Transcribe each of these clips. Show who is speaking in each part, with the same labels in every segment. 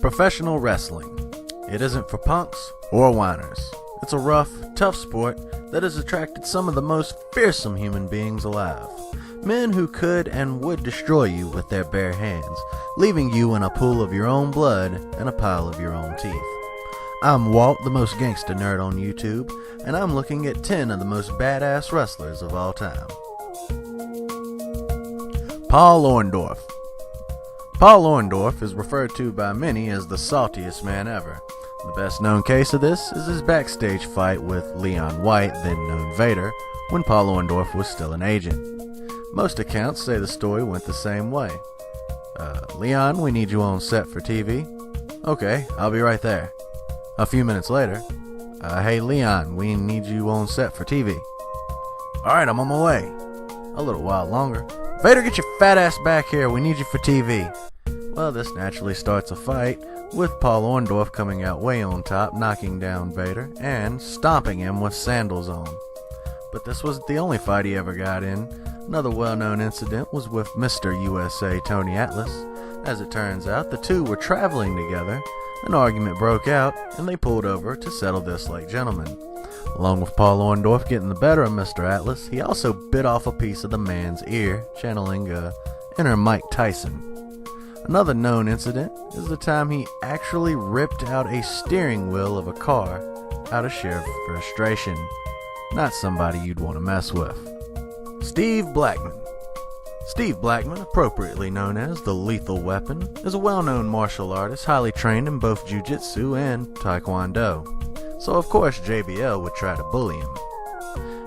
Speaker 1: Professional wrestling. It isn't for punks or whiners. It's a rough, tough sport that has attracted some of the most fearsome human beings alive. Men who could and would destroy you with their bare hands, leaving you in a pool of your own blood and a pile of your own teeth. I'm Walt, the most gangsta nerd on YouTube, and I'm looking at 10 of the most badass wrestlers of all time. Paul Orndorff. Paul Orndorff is referred to by many as the saltiest man ever. The best known case of this is his backstage fight with Leon White, then known Vader, when Paul Orndorff was still an agent. Most accounts say the story went the same way. Leon, we need you on set for TV. Okay, I'll be right there. A few minutes later, hey Leon, we need you on set for TV. Alright, I'm on my way. A little while longer. Vader, get your fat ass back here, we need you for TV. Well, this naturally starts a fight, with Paul Orndorff coming out way on top, knocking down Vader, and stomping him with sandals on. But this wasn't the only fight he ever got in. Another well-known incident was with Mr. USA Tony Atlas. As it turns out, the two were traveling together, an argument broke out, and they pulled over to settle this like gentlemen. Along with Paul Orndorff getting the better of Mr. Atlas, he also bit off a piece of the man's ear, channeling inner Mike Tyson. Another known incident is the time he actually ripped out a steering wheel of a car out of sheer frustration. Not somebody you'd want to mess with. Steve Blackman. Steve Blackman, appropriately known as the Lethal Weapon, is a well-known martial artist highly trained in both jiu-jitsu and taekwondo. So of course JBL would try to bully him.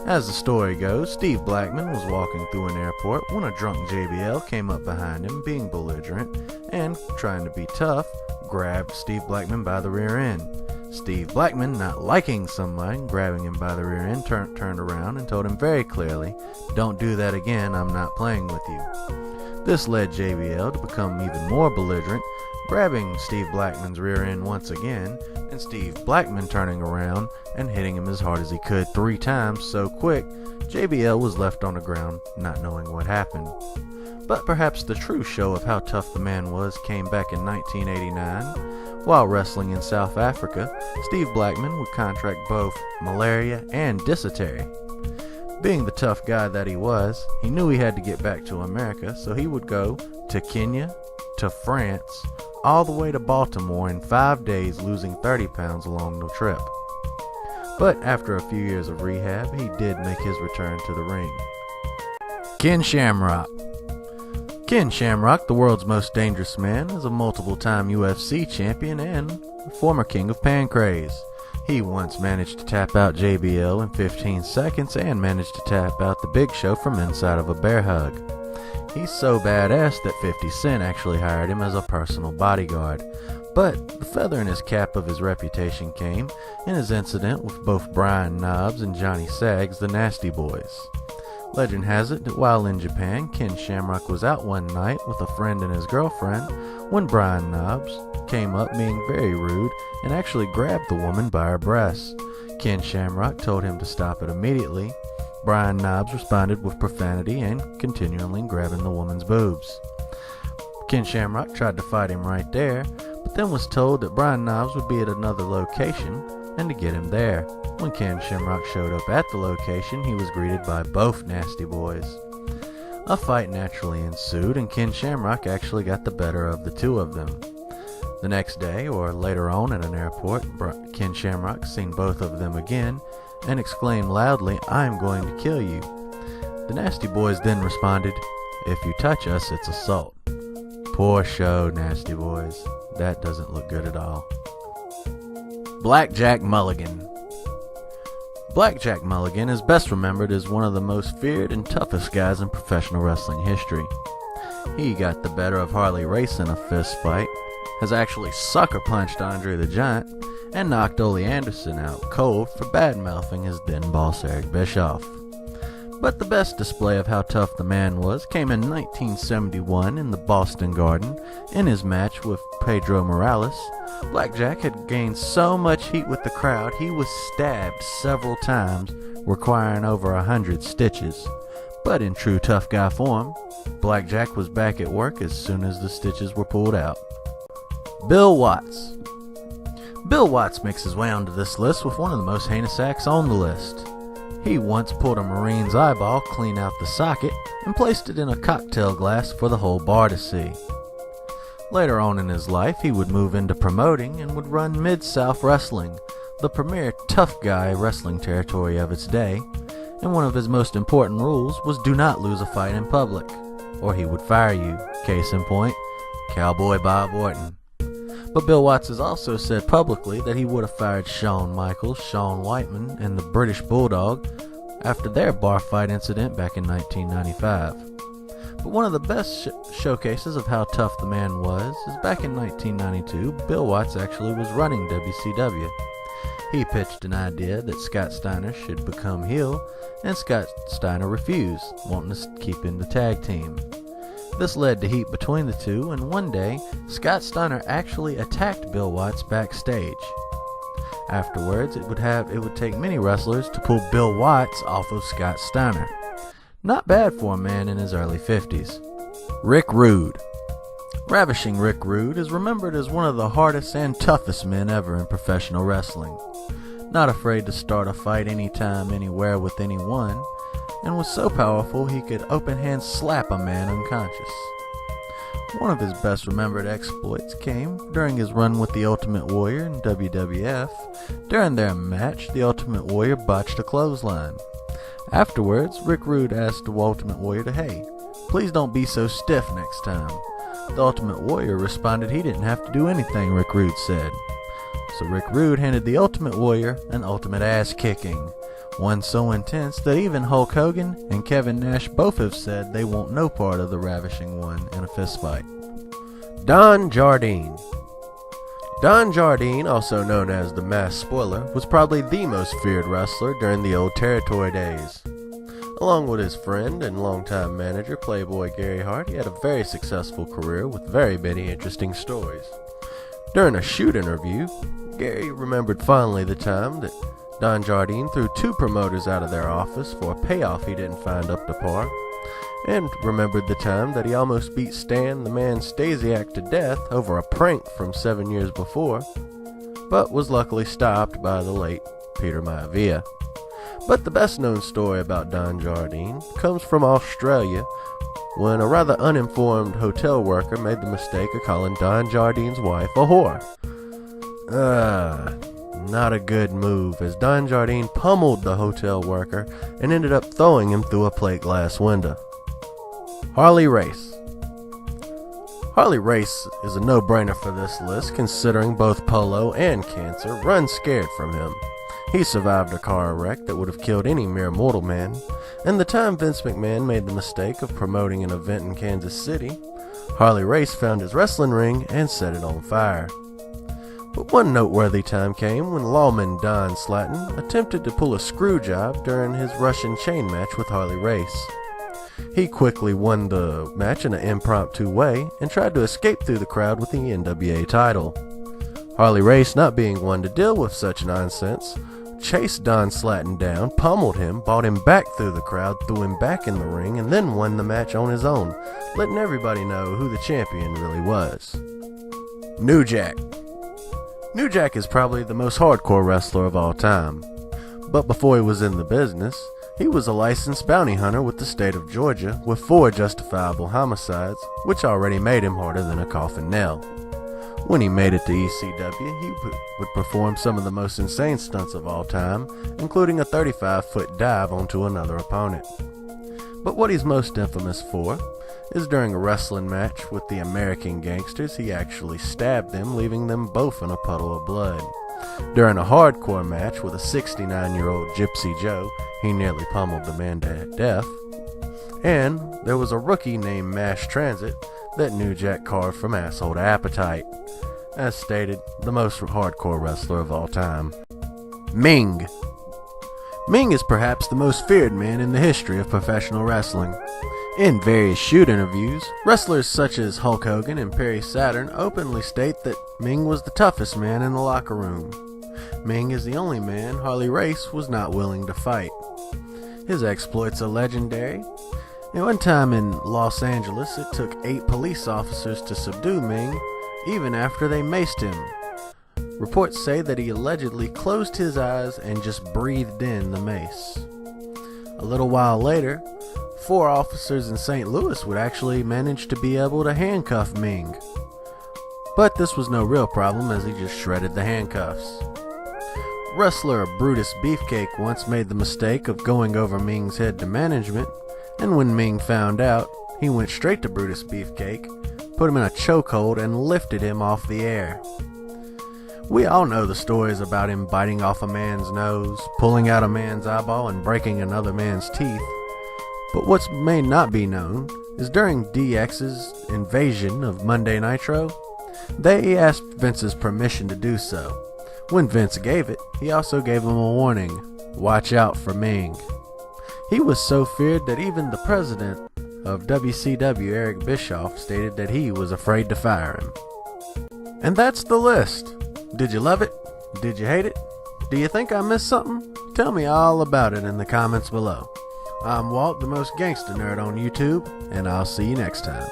Speaker 1: As the story goes, Steve Blackman was walking through an airport when a drunk JBL came up behind him being belligerent and, trying to be tough, grabbed Steve Blackman by the rear end. Steve Blackman, not liking someone grabbing him by the rear end, turned around and told him very clearly, "Don't do that again, I'm not playing with you." This led JBL to become even more belligerent, grabbing Steve Blackman's rear end once again, and Steve Blackman turning around and hitting him as hard as he could 3 times so quick, JBL was left on the ground not knowing what happened. But perhaps the true show of how tough the man was came back in 1989. While wrestling in South Africa, Steve Blackman would contract both malaria and dysentery. Being the tough guy that he was, he knew he had to get back to America, so he would go to Kenya, to France, all the way to Baltimore in 5 days, losing 30 pounds along the trip. But after a few years of rehab, he did make his return to the ring. Ken Shamrock. Ken Shamrock, the world's most dangerous man, is a multiple-time UFC champion and former king of Pancrase. He once managed to tap out JBL in 15 seconds and managed to tap out the Big Show from inside of a bear hug. He's so badass that 50 Cent actually hired him as a personal bodyguard. But the feather in his cap of his reputation came in his incident with both Brian Knobbs and Johnny Sags, the Nasty Boys. Legend has it that while in Japan, Ken Shamrock was out one night with a friend and his girlfriend when Brian Knobbs came up being very rude and actually grabbed the woman by her breasts. Ken Shamrock told him to stop it immediately. Brian Knobbs responded with profanity and continually grabbing the woman's boobs. Ken Shamrock tried to fight him right there, but then was told that Brian Knobbs would be at another location and to get him there. When Ken Shamrock showed up at the location, he was greeted by both Nasty Boys. A fight naturally ensued, and Ken Shamrock actually got the better of the two of them. The next day, or later on at an airport, Ken Shamrock seen both of them again and exclaimed loudly, "I'm going to kill you." The Nasty Boys then responded, "If you touch us, it's assault." Poor show, Nasty Boys. That doesn't look good at all. Blackjack Mulligan. Blackjack Mulligan is best remembered as one of the most feared and toughest guys in professional wrestling history. He got the better of Harley Race in a fist fight, has actually sucker punched Andre the Giant, and knocked Ole Anderson out cold for bad-mouthing his then boss Eric Bischoff. But the best display of how tough the man was came in 1971 in the Boston Garden in his match with Pedro Morales. Blackjack had gained so much heat with the crowd he was stabbed several times, requiring over 100 stitches. But in true tough guy form, Blackjack was back at work as soon as the stitches were pulled out. Bill Watts. Bill Watts makes his way onto this list with one of the most heinous acts on the list. He once pulled a Marine's eyeball clean out the socket and placed it in a cocktail glass for the whole bar to see. Later on in his life, he would move into promoting and would run Mid-South Wrestling, the premier tough guy wrestling territory of its day, and one of his most important rules was do not lose a fight in public, or he would fire you. Case in point, Cowboy Bob Orton. But Bill Watts has also said publicly that he would have fired Shawn Michaels, Shawn Whiteman, and the British Bulldog after their bar fight incident back in 1995. But one of the best showcases of how tough the man was is back in 1992, Bill Watts actually was running WCW. He pitched an idea that Scott Steiner should become heel, and Scott Steiner refused, wanting to keep in the tag team. This led to heat between the two, and one day, Scott Steiner actually attacked Bill Watts backstage. Afterwards, it would take many wrestlers to pull Bill Watts off of Scott Steiner. Not bad for a man in his early 50s. Rick Rude. Ravishing Rick Rude is remembered as one of the hardest and toughest men ever in professional wrestling. Not afraid to start a fight anytime, anywhere with anyone, and was so powerful he could open-hand slap a man unconscious. One of his best remembered exploits came during his run with the Ultimate Warrior in WWF. During their match, the Ultimate Warrior botched a clothesline. Afterwards, Rick Rude asked the Ultimate Warrior to, "Hey, please don't be so stiff next time." The Ultimate Warrior responded he didn't have to do anything, Rick Rude said. So Rick Rude handed the Ultimate Warrior an ultimate ass-kicking. One so intense that even Hulk Hogan and Kevin Nash both have said they want no part of the Ravishing One in a fistfight. Don Jardine. Don Jardine, also known as the Masked Spoiler, was probably the most feared wrestler during the old territory days. Along with his friend and longtime manager Playboy Gary Hart, he had a very successful career with very many interesting stories. During a shoot interview, Gary remembered fondly the time that Don Jardine threw two promoters out of their office for a payoff he didn't find up to par, and remembered the time that he almost beat Stan the Man Stasiak to death over a prank from 7 years before, but was luckily stopped by the late Peter Maivia. But the best known story about Don Jardine comes from Australia, when a rather uninformed hotel worker made the mistake of calling Don Jardine's wife a whore. Not a good move, as Don Jardine pummeled the hotel worker and ended up throwing him through a plate glass window. Harley Race. Harley Race is a no-brainer for this list, considering both polo and cancer run scared from him. He survived a car wreck that would have killed any mere mortal man, and the time Vince McMahon made the mistake of promoting an event in Kansas City, Harley Race found his wrestling ring and set it on fire. But one noteworthy time came when lawman Don Slatton attempted to pull a screw job during his Russian chain match with Harley Race. He quickly won the match in an impromptu way and tried to escape through the crowd with the NWA title. Harley Race, not being one to deal with such nonsense, chased Don Slatton down, pummeled him, brought him back through the crowd, threw him back in the ring, and then won the match on his own, letting everybody know who the champion really was. New Jack. New Jack is probably the most hardcore wrestler of all time. But before he was in the business, he was a licensed bounty hunter with the state of Georgia with 4 justifiable homicides, which already made him harder than a coffin nail. When he made it to ECW, he would perform some of the most insane stunts of all time, including a 35-foot dive onto another opponent. But what he's most infamous for is during a wrestling match with the American Gangsters, he actually stabbed them, leaving them both in a puddle of blood. During a hardcore match with a 69-year-old Gypsy Joe, he nearly pummeled the man to death. And there was a rookie named Mash Transit that New Jack carved from asshole to appetite. As stated, the most hardcore wrestler of all time. Ming. Ming is perhaps the most feared man in the history of professional wrestling. In various shoot interviews, wrestlers such as Hulk Hogan and Perry Saturn openly state that Ming was the toughest man in the locker room. Ming is the only man Harley Race was not willing to fight. His exploits are legendary. One time in Los Angeles, it took 8 police officers to subdue Ming, even after they maced him. Reports say that he allegedly closed his eyes and just breathed in the mace. A little while later, 4 officers in St. Louis would actually manage to be able to handcuff Ming. But this was no real problem, as he just shredded the handcuffs. Wrestler Brutus Beefcake once made the mistake of going over Ming's head to management, and when Ming found out, he went straight to Brutus Beefcake, put him in a chokehold, and lifted him off the air. We all know the stories about him biting off a man's nose, pulling out a man's eyeball, and breaking another man's teeth. But what may not be known is during DX's invasion of Monday Nitro, they asked Vince's permission to do so. When Vince gave it, he also gave him a warning: watch out for Ming. He was so feared that even the president of WCW, Eric Bischoff, stated that he was afraid to fire him. And that's the list. Did you love it? Did you hate it? Do you think I missed something? Tell me all about it in the comments below. I'm Walt, the most gangster nerd on YouTube, and I'll see you next time.